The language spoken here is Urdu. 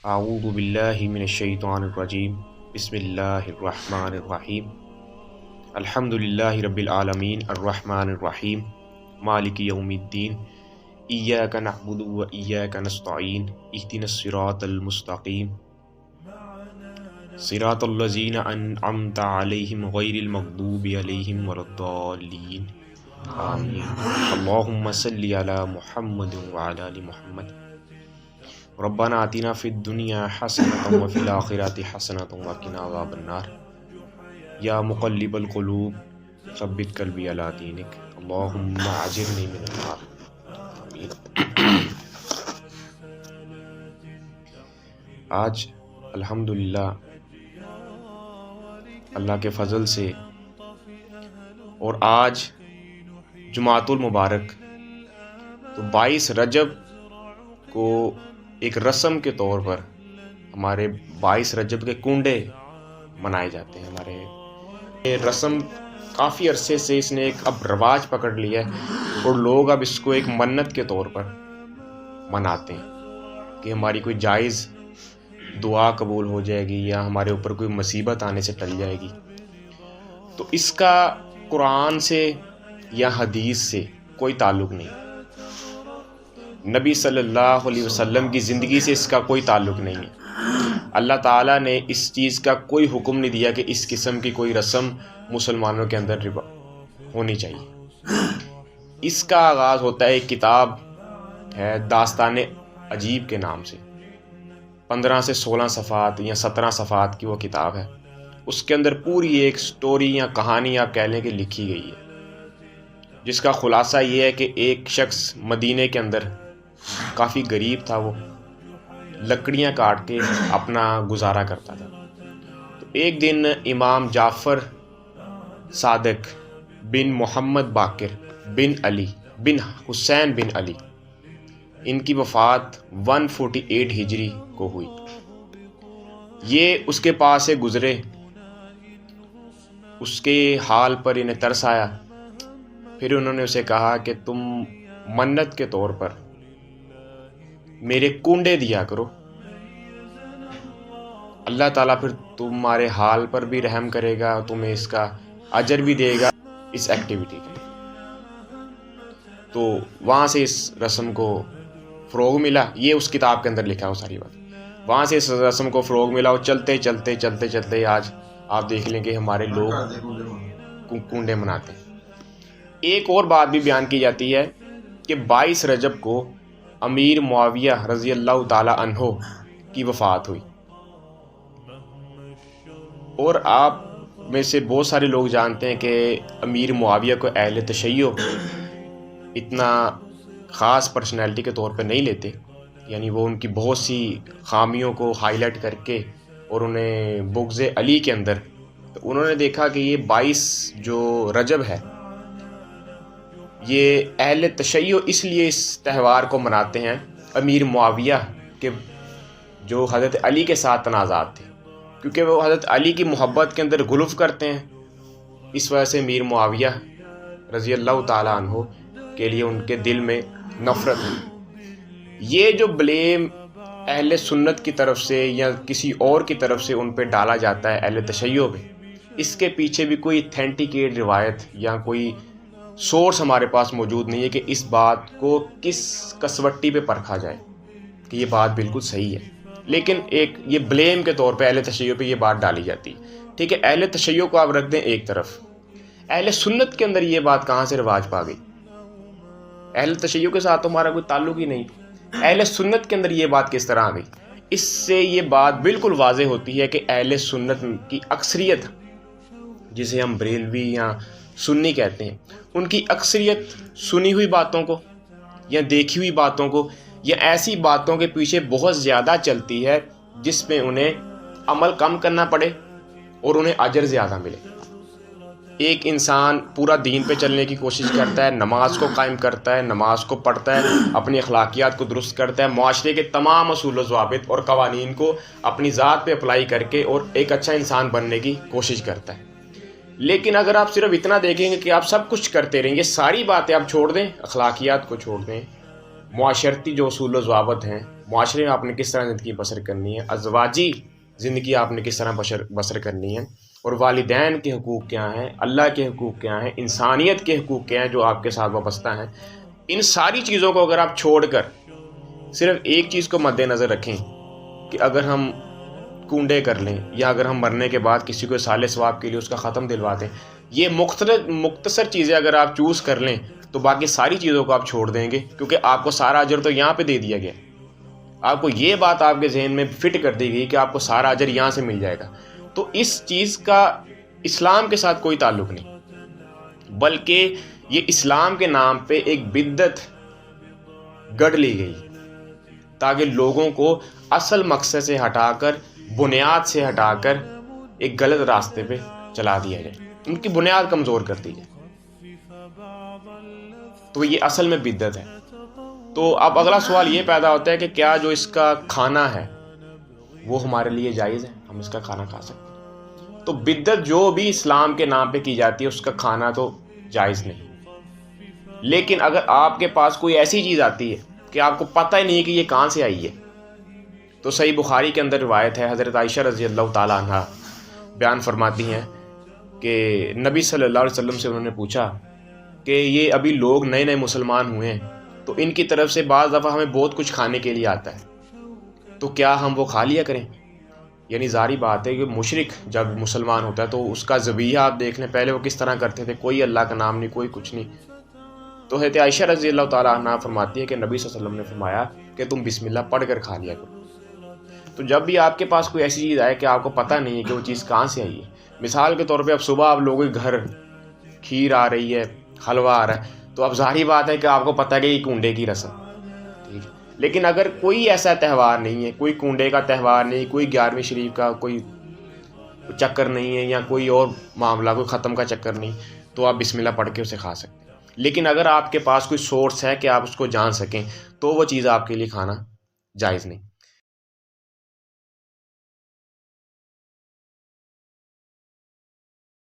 اعوذ باللہ من الشیطان الرجیم بسم اللہ الرحمن الرحیم الحمد للہ رب العالمین الرحمن الرحیم مالک یوم الدین ایاک نعبد و ایاک نستعین اہدنا الصراط المستقیم صراط الذین انعمت علیہم غیر المغضوب علیہم ولا الضالین آمین اللہم صلی علی محمد وعلی آل محمد ربنا آتنا فی الدنیا حسنة وفی الآخرۃ حسنة وقنا عذاب النار یا مقلب القلوب ثبت قلبی علی دینک اللہم اجرنی من النار آمین۔ آج الحمدللہ اللہ کے فضل سے اور آج جمعۃ المبارک تو 22 رجب کو ایک رسم کے طور پر ہمارے 22 رجب کے کنڈے منائے جاتے ہیں۔ ہمارے یہ رسم کافی عرصے سے اس نے ایک اب رواج پکڑ لیا ہے اور لوگ اب اس کو ایک منت کے طور پر مناتے ہیں کہ ہماری کوئی جائز دعا قبول ہو جائے گی یا ہمارے اوپر کوئی مصیبت آنے سے ٹل جائے گی۔ تو اس کا قرآن سے یا حدیث سے کوئی تعلق نہیں، نبی صلی اللہ علیہ وسلم کی زندگی سے اس کا کوئی تعلق نہیں ہے۔ اللہ تعالیٰ نے اس چیز کا کوئی حکم نہیں دیا کہ اس قسم کی کوئی رسم مسلمانوں کے اندر ہونی چاہیے۔ اس کا آغاز ہوتا ہے، ایک کتاب ہے داستان عجیب کے نام سے، 15 سے 16 صفحات یا 17 صفحات کی وہ کتاب ہے۔ اس کے اندر پوری ایک سٹوری یا کہانی آپ کہہ لیں کہ لکھی گئی ہے، جس کا خلاصہ یہ ہے کہ ایک شخص مدینے کے اندر کافی غریب تھا، وہ لکڑیاں کاٹ کے اپنا گزارا کرتا تھا۔ تو ایک دن امام جعفر صادق بن محمد باقر بن علی بن حسین بن علی، ان کی وفات 148 ہجری کو ہوئی۔ یہ اس کے پاس سے گزرے، اس کے حال پر انہیں ترس آیا، پھر انہوں نے اسے کہا کہ تم منت کے طور پر میرے کنڈے دیا کرو، اللہ تعالیٰ پھر تمہارے حال پر بھی رحم کرے گا، تمہیں اس کا اجر بھی دے گا اس ایکٹیویٹی کا۔ تو وہاں سے اس رسم کو فروغ ملا، یہ اس کتاب کے اندر لکھا ہے ساری بات۔ وہاں سے اس رسم کو فروغ ملا اور چلتے چلتے چلتے چلتے آج آپ دیکھ لیں کہ ہمارے لوگ کنڈے مناتے ہیں۔ ایک اور بات بھی بیان کی جاتی ہے کہ 22 رجب کو امیر معاویہ رضی اللہ تعالی عنہ کی وفات ہوئی، اور آپ میں سے بہت سارے لوگ جانتے ہیں کہ امیر معاویہ کو اہل تشیع اتنا خاص پرسنالٹی کے طور پہ نہیں لیتے، یعنی وہ ان کی بہت سی خامیوں کو ہائی لائٹ کر کے اور انہیں بغض علی کے اندر، تو انہوں نے دیکھا کہ یہ 22 جو رجب ہے یہ اہل تشیع اس لیے اس تہوار کو مناتے ہیں امیر معاویہ کے جو حضرت علی کے ساتھ تنازعات تھے، کیونکہ وہ حضرت علی کی محبت کے اندر غلف کرتے ہیں، اس وجہ سے امیر معاویہ رضی اللہ تعالیٰ عنہ کے لیے ان کے دل میں نفرت ہے۔ یہ جو بلیم اہل سنت کی طرف سے یا کسی اور کی طرف سے ان پہ ڈالا جاتا ہے اہل تشیع پہ، اس کے پیچھے بھی کوئی اتھینٹیکیٹ روایت یا کوئی سورس ہمارے پاس موجود نہیں ہے کہ اس بات کو کس کسوٹی پہ پرکھا جائے کہ یہ بات بالکل صحیح ہے، لیکن ایک یہ بلیم کے طور پہ اہل تشیع پہ یہ بات ڈالی جاتی ہے۔ ٹھیک ہے، اہل تشیع کو آپ رکھ دیں ایک طرف، اہل سنت کے اندر یہ بات کہاں سے رواج پا گئی؟ اہل تشیع کے ساتھ ہمارا کوئی تعلق ہی نہیں، اہل سنت کے اندر یہ بات کس طرح آ گئی؟ اس سے یہ بات بالکل واضح ہوتی ہے کہ اہل سنت کی اکثریت، جسے ہم بریلوی یا سنی کہتے ہیں، ان کی اکثریت سنی ہوئی باتوں کو یا دیکھی ہوئی باتوں کو یا ایسی باتوں کے پیچھے بہت زیادہ چلتی ہے جس میں انہیں عمل کم کرنا پڑے اور انہیں اجر زیادہ ملے۔ ایک انسان پورا دین پہ چلنے کی کوشش کرتا ہے، نماز کو قائم کرتا ہے، نماز کو پڑھتا ہے، اپنی اخلاقیات کو درست کرتا ہے، معاشرے کے تمام اصول و ضوابط اور قوانین کو اپنی ذات پہ اپلائی کر کے اور ایک اچھا انسان بننے کی کوشش کرتا ہے۔ لیکن اگر آپ صرف اتنا دیکھیں گے کہ آپ سب کچھ کرتے رہیں گے، ساری باتیں آپ چھوڑ دیں، اخلاقیات کو چھوڑ دیں، معاشرتی جو اصول و ضوابط ہیں معاشرے میں آپ نے کس طرح زندگی بسر کرنی ہے، ازواجی زندگی آپ نے کس طرح بسر کرنی ہے، اور والدین کے حقوق کیا ہیں، اللہ کے حقوق کیا ہیں، انسانیت کے حقوق کیا ہیں جو آپ کے ساتھ وابستہ ہیں. ان ساری چیزوں کو اگر آپ چھوڑ کر صرف ایک چیز کو مد نظر رکھیں کہ اگر ہم کنڈے کر لیں یا اگر ہم مرنے کے بعد کسی کو صالح ثواب کے لیے اس کا ختم دلوا دیں، یہ مختصر چیزیں اگر آپ چوز کر لیں تو باقی ساری چیزوں کو آپ چھوڑ دیں گے، کیونکہ آپ کو سارا اجر تو یہاں پہ دے دیا گیا. آپ کو یہ بات آپ کے ذہن میں فٹ کر دی گئی کہ آپ کو سارا اجر یہاں سے مل جائے گا. تو اس چیز کا اسلام کے ساتھ کوئی تعلق نہیں، بلکہ یہ اسلام کے نام پہ ایک بدعت گڑ لی گئی تاکہ لوگوں کو اصل مقصد سے ہٹا کر، بنیاد سے ہٹا کر ایک غلط راستے پہ چلا دیا جائے، ان کی بنیاد کمزور کر دی جائے. تو یہ اصل میں بدعت ہے. تو اب اگلا سوال یہ پیدا ہوتا ہے کہ کیا جو اس کا کھانا ہے وہ ہمارے لیے جائز ہے، ہم اس کا کھانا کھا سکتے ہیں؟ تو بدعت جو بھی اسلام کے نام پہ کی جاتی ہے اس کا کھانا تو جائز نہیں. لیکن اگر آپ کے پاس کوئی ایسی چیز آتی ہے کہ آپ کو پتہ ہی نہیں کہ یہ کہاں سے آئی ہے، تو صحیح بخاری کے اندر روایت ہے، حضرت عائشہ رضی اللہ تعالیٰ عنہ بیان فرماتی ہیں کہ نبی صلی اللہ علیہ وسلم سے انہوں نے پوچھا کہ یہ ابھی لوگ نئے نئے مسلمان ہوئے ہیں تو ان کی طرف سے بعض دفعہ ہمیں بہت کچھ کھانے کے لیے آتا ہے، تو کیا ہم وہ کھا لیا کریں؟ یعنی ظاہری بات ہے کہ مشرک جب مسلمان ہوتا ہے تو اس کا ذبیحہ آپ دیکھ لیں پہلے وہ کس طرح کرتے تھے، کوئی اللہ کا نام نہیں، کوئی کچھ نہیں. تو حضرت عائشہ رضی اللہ تعالیٰ عنہ فرماتی ہے کہ نبی صلی اللہ علیہ وسلم نے فرمایا کہ تم بسم اللہ پڑھ کر کھا لیا کرو. تو جب بھی آپ کے پاس کوئی ایسی چیز آئے کہ آپ کو پتہ نہیں ہے کہ وہ چیز کہاں سے آئی ہے، مثال کے طور پہ اب صبح آپ لوگوں کے گھر کھیر آ رہی ہے، حلوہ آ رہا ہے، تو اب ظاہری بات ہے کہ آپ کو پتہ ہے کہ یہ کنڈے کی رسم، ٹھیک ہے. لیکن اگر کوئی ایسا تہوار نہیں ہے، کوئی کنڈے کا تہوار نہیں، کوئی 11ویں شریف کا کوئی چکر نہیں ہے، یا کوئی اور معاملہ، کوئی ختم کا چکر نہیں، تو آپ بسم اللہ پڑھ کے اسے کھا سکتے ہیں. لیکن اگر آپ کے پاس کوئی سورس ہے کہ آپ اس کو جان سکیں تو وہ چیز آپ کے لیے کھانا جائز نہیں.